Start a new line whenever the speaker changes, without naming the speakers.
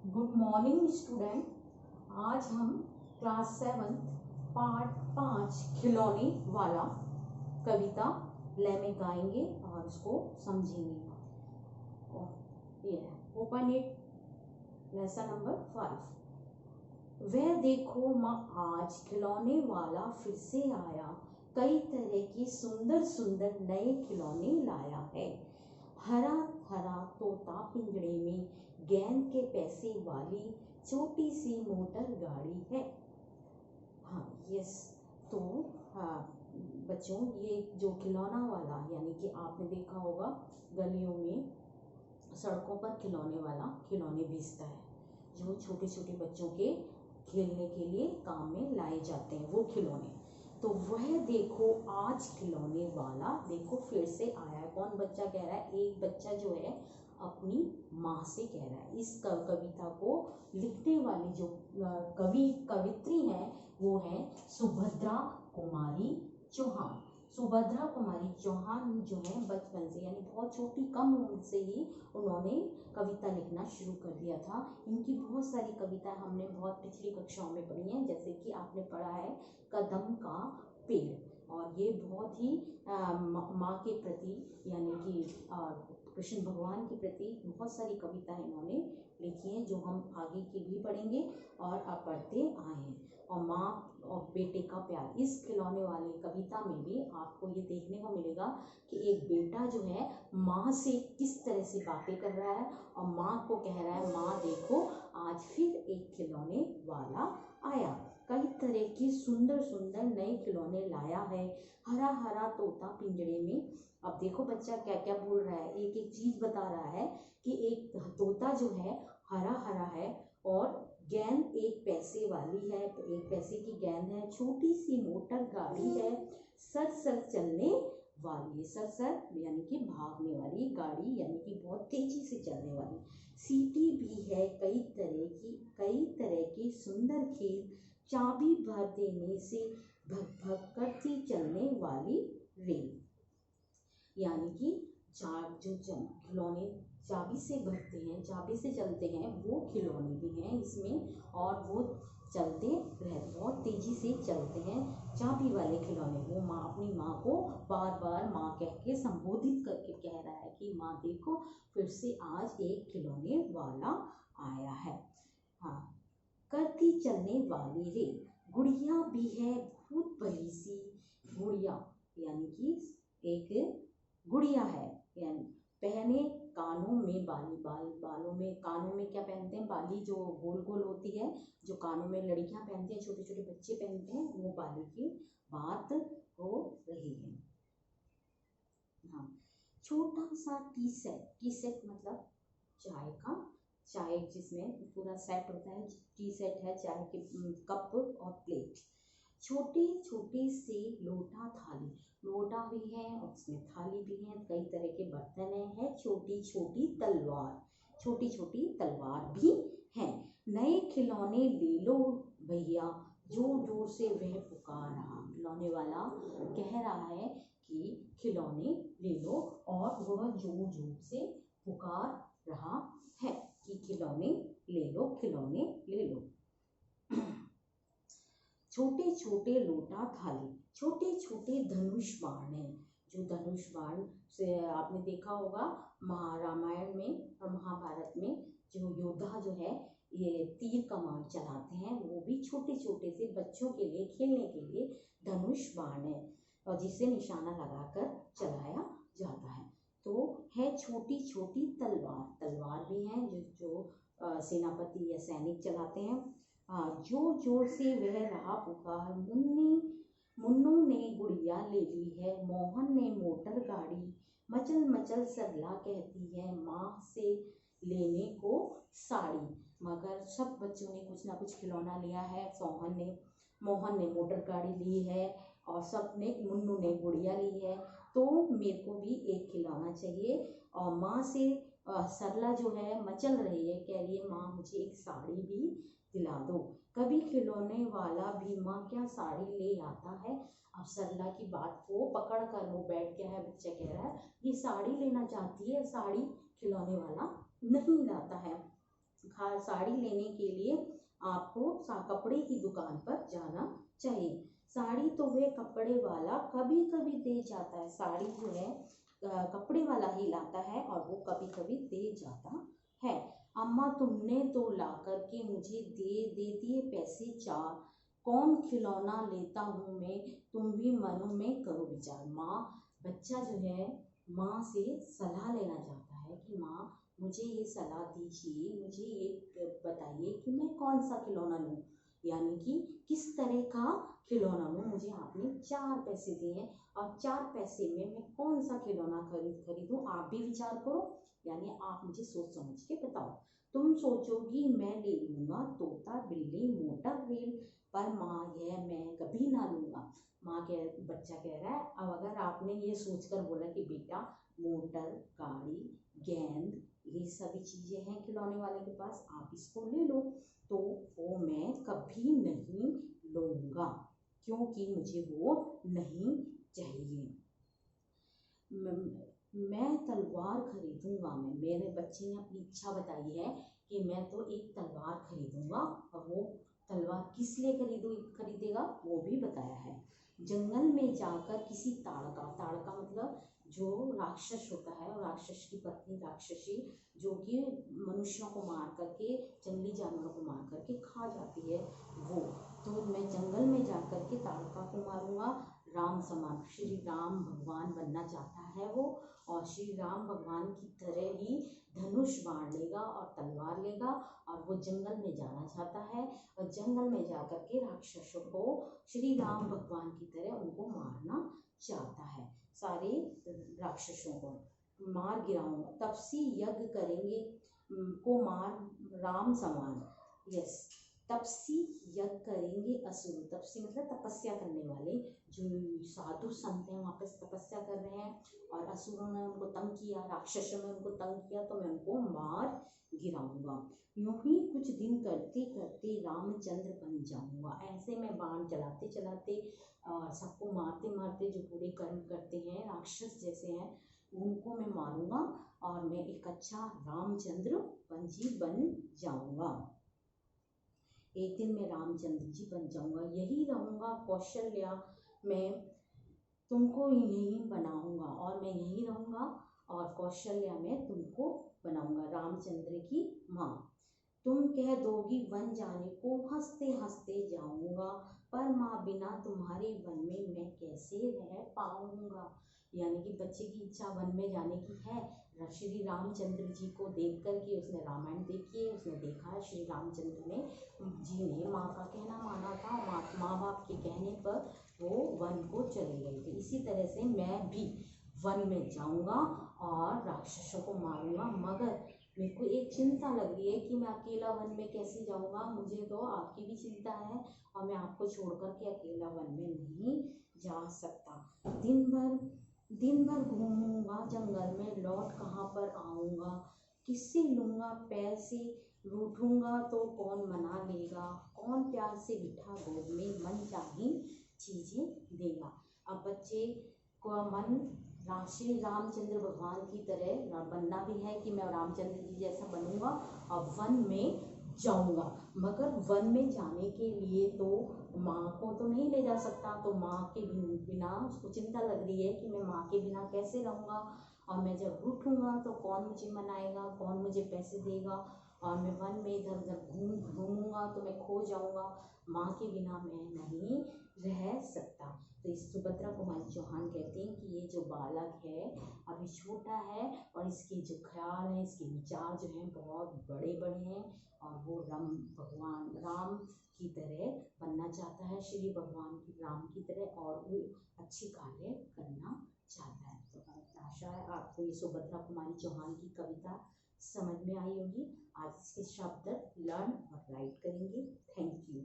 Good morning student. आज हम class 7 part 5 खिलौने वाला कविता लय में गाएंगे और इसको समझेंगे। ये है, ओपन इट, लेसन नंबर 5। वह देखो माँ आज खिलौने वाला फिर से आया, कई तरह की सुंदर सुंदर नए खिलौने लाया है। हरा हरा तोता पिंजड़े में, गेंद के पैसे वाली छोटी सी मोटर गाड़ी है। हाँ यस, तो हाँ बच्चों, ये जो खिलौना वाला यानी कि आपने देखा होगा गलियों में सड़कों पर खिलौने वाला खिलौने बेचता है, जो छोटे छोटे बच्चों के खेलने के लिए काम में लाए जाते हैं वो खिलौने। तो वह देखो आज खिलौने वाला देखो फिर से आया है। कौन बच्चा कह रहा है? एक बच्चा जो है अपनी माँ से कह रहा है। इस कविता को लिखने वाली जो कवित्री है वो है सुभद्रा कुमारी चौहान। सुभद्रा कुमारी चौहान जो है बचपन से यानी बहुत छोटी कम उम्र से ही उन्होंने कविता लिखना शुरू कर दिया था। इनकी बहुत सारी कविताएं हमने बहुत पिछली कक्षाओं में पढ़ी हैं, जैसे कि आपने पढ़ा है कदम का पेड़, और ये बहुत ही माँ के प्रति यानी कि कृष्ण भगवान के प्रति बहुत सारी कविताएं इन्होंने लिखी हैं, जो हम आगे की भी पढ़ेंगे और अब पढ़ते आए हैं। और माँ और बेटे का प्यार, इस खिलौने वाले कविता में भी आपको ये देखने को मिलेगा कि एक बेटा जो है माँ से किस तरह से बातें कर रहा है और माँ को कह रहा है माँ देखो आज फिर एक खिलौने वाला आया, कई तरह की सुंदर सुंदर नए खिलौने लाया है। हरा हरा तोता पिंजड़े में, अब देखो बच्चा क्या क्या बोल रहा है, एक एक चीज बता रहा है कि एक तोता जो है हरा हरा है और गेंद एक पैसे वाली है, एक पैसे की गेंद है, छोटी सी मोटर गाड़ी है, सर सर चलने वाली, सर सर यानी कि भागने वाली गाड़ी यानी कि बहुत तेजी से चलने वाली, सीटी भी है कई तरह की सुंदर खेल, चाबी भर देने से भग भग करती चलने वाली रेल, यानी कि जो खिलौने चाबी से भरते हैं, चाबी से चलते हैं, वो खिलौने भी हैं इसमें, और वो चलते रह बहुत तेजी से चलते हैं चाबी वाले खिलौने। वो माँ अपनी माँ को बार बार माँ कह के संबोधित करके कह रहा है कि माँ देखो फिर से आज एक खिलौने वाला आया है। हाँ, करती चलने वाली रेल, गुड़िया भी है बहुत बड़ी सी, गुड़िया यानी कि एक गुड़िया है, यानी पहने कानों में बाली, बालों में, कानों में क्या पहनते हैं? बाली जो गोल गोल होती है, जो कानों में लड़कियां पहनती हैं, छोटे छोटे बच्चे पहनते हैं, वो बाली की बात हो रही है। हाँ, छोटा सा टी सेट, टी सेट मतलब चाय का, चाय जिसमें पूरा सेट होता है, टी सेट है, चाय के कप और प्लेट, छोटे छोटे से लोटा थाली, लोटा भी है और उसमें थाली भी है, कई तरह के बर्तन है, छोटी छोटी तलवार, छोटी छोटी तलवार भी है, नए खिलौने ले लो भैया, जोर जोर से वह पुकार रहा, खिलौने वाला कह रहा है कि खिलौने ले लो, और वह जोर जोर से पुकार रहा है कि खिलौने ले लो, खिलौने ले लो। छोटे छोटे लोटा थाली, छोटे छोटे धनुष बाण हैं, जो धनुष बाण से आपने देखा होगा रामायण में और महाभारत में, जो योद्धा जो है ये तीर कमान चलाते हैं, वो भी छोटे छोटे से बच्चों के लिए खेलने के लिए धनुष बाण है, और जिसे निशाना लगाकर चलाया जाता है। तो है छोटी छोटी तलवार, तलवार भी हैं जो सेनापति या सैनिक चलाते हैं। जोर जोर से वह रहा पुकार, मुन्नू ने गुड़िया ले ली है, मोहन ने मोटर गाड़ी, मचल मचल सरला कहती है माँ से लेने को साड़ी, मगर सब बच्चों ने कुछ ना कुछ खिलौना लिया है। मोहन ने मोटर गाड़ी ली है और मुन्नू ने गुड़िया ली है, तो मेरे को भी एक खिलौना चाहिए। और माँ से सरला जो है मचल रही है, कह रही है माँ मुझे एक साड़ी भी दिला दो, कभी खिलौने वाला भी माँ क्या साड़ी ले आता है। अब सरला की बात को पकड़ कर वो बैठ गया है, बच्चा कह रहा है ये साड़ी लेना चाहती है, साड़ी खिलौने वाला नहीं लाता है। साड़ी लेने के लिए आपको कपड़े की दुकान पर जाना चाहिए। साड़ी तो वह कपड़े वाला कभी कभी दे जाता है। साड़ी जो है कपड़े वाला ही लाता है और वो कभी कभी दे जाता है। अम्मा तुमने तो ला करके मुझे दे दिए पैसे 4, कौन खिलौना लेता हूँ मैं, तुम भी मनो में करो विचार। माँ, बच्चा जो है माँ से सलाह लेना चाहता है कि माँ मुझे ये सलाह दीजिए, मुझे ये बताइए कि मैं कौन सा खिलौना लूँ, यानी कि किस तरह का खिलौना लूँ। मुझे आपने 4 पैसे दिए हैं और 4 पैसे में मैं कौन सा खिलौना खरीदूँ, आप भी विचार करो, यानी आप मुझे सोच समझ के बताओ। तुम सोचोगी मैं ले लूँगा तोता बिल्ली मोटर रेल, पर माँ यह मैं कभी ना लूँगा। बच्चा कह रहा है, अब अगर आपने ये सोचकर बोला कि बेटा मोटर, गाड़ी, गेंद, ये सभी चीज़ें हैं खिलौने वाले के पास, आप इसको ले लो, तो वो मैं कभी नहीं लूँगा क्योंकि मुझे वो नहीं चाहिए। मैं तलवार खरीदूंगा। मेरे बच्चे ने अपनी इच्छा बताई है कि मैं तो एक तलवार खरीदूंगा, और वो तलवार किस लिए खरीदेगा वो भी बताया है। जंगल में जाकर किसी ताड़का मतलब जो राक्षस होता है, और राक्षस की पत्नी राक्षसी जो कि मनुष्यों को मार करके, जंगली जानवरों को मार करके खा जाती है, वो तो मैं जंगल में जाकर के ताड़का को मारूंगा। राम समान श्री राम भगवान बनना चाहता है वो, और श्री राम भगवान की तरह ही धनुष बाण लेगा और तलवार लेगा, और वो जंगल में जाना चाहता है, और जंगल में जाकर के राक्षसों को श्री राम भगवान की तरह उनको मारना चाहता है। सारे राक्षसों को मार गिराऊंगा, तपसी यज्ञ करेंगे को मार राम समान। यस, तपसी यज्ञ करेंगे असुर। तपसी मतलब तपस्या करने वाले, जो साधु संत हैं वहाँ पे तपस्या कर रहे हैं, और असुरों ने उनको तंग किया, राक्षसों ने उनको तंग किया, तो मैं उनको मार गिराऊंगा। यूं ही कुछ दिन करते करते रामचंद्र बन जाऊंगा। ऐसे मैं बाण चलाते चलाते और सबको मारते मारते जो बुरे कर्म करते हैं, राक्षस जैसे हैं, उनको मैं मारूंगा, और मैं एक अच्छा रामचंद्र बन जाऊंगा। एक दिन मैं रामचंद्र जी बन जाऊंगा, यही रहूंगा कौशल्या में, तुमको यहीं बनाऊंगा, और मैं यहीं रहूंगा और कौशल्या में तुमको बनाऊंगा। रामचंद्र की माँ, तुम कह दोगी वन जाने को, हंसते हंसते जाऊंगा, पर माँ बिना तुम्हारे वन में मैं कैसे रह पाऊंगा। यानी कि बच्चे की इच्छा वन में जाने की है। श्री रामचंद्र जी को देख कर के उसने रामायण देखी है, उसने देखा है श्री रामचंद्र जी ने माँ का कहना माना था, माँ बाप के कहने पर वो वन को चले गए थे। इसी तरह से मैं भी वन में जाऊंगा और राक्षसों को मारूंगा, मगर मेरे को एक चिंता लग रही है कि मैं अकेला वन में कैसे जाऊंगा। मुझे तो आपकी भी चिंता है, और मैं आपको छोड़ कर के अकेला वन में नहीं जा सकता। दिन भर घूमूंगा जंगल में, लौट कहाँ पर आऊँगा, किससे लूँगा पैसे, रूठूंगा तो कौन मना लेगा, कौन प्यार से बिठा गोद में मन चाही चीज़ें देगा। अब बच्चे को मन श्री रामचंद्र भगवान की तरह बनना भी है कि मैं रामचंद्र जी जैसा बनूंगा और वन में जाऊंगा, मगर वन में जाने के लिए तो माँ को तो नहीं ले जा सकता, तो माँ के बिना उसको चिंता लग रही है कि मैं माँ के बिना कैसे रहूँगा, और मैं जब रूठूंगा तो कौन मुझे मनाएगा, कौन मुझे पैसे देगा, और मैं वन में इधर उधर घूमूंगा तो मैं खो जाऊंगा, माँ के बिना मैं नहीं रह सकता। तो इस सुभद्रा कुमारी चौहान कहते हैं कि ये जो बालक है अभी छोटा है, और इसके जो ख्याल हैं, इसके विचार जो हैं बहुत बड़े बड़े हैं, और वो राम की तरह बनना चाहता है, श्री भगवान की राम की तरह, और वो अच्छे कार्य करना चाहता है। तो आशा है आपको ये सुभद्रा कुमारी चौहान की कविता समझ में आई होगी। आज इसके शब्द लर्न और राइट करेंगे। Thank you.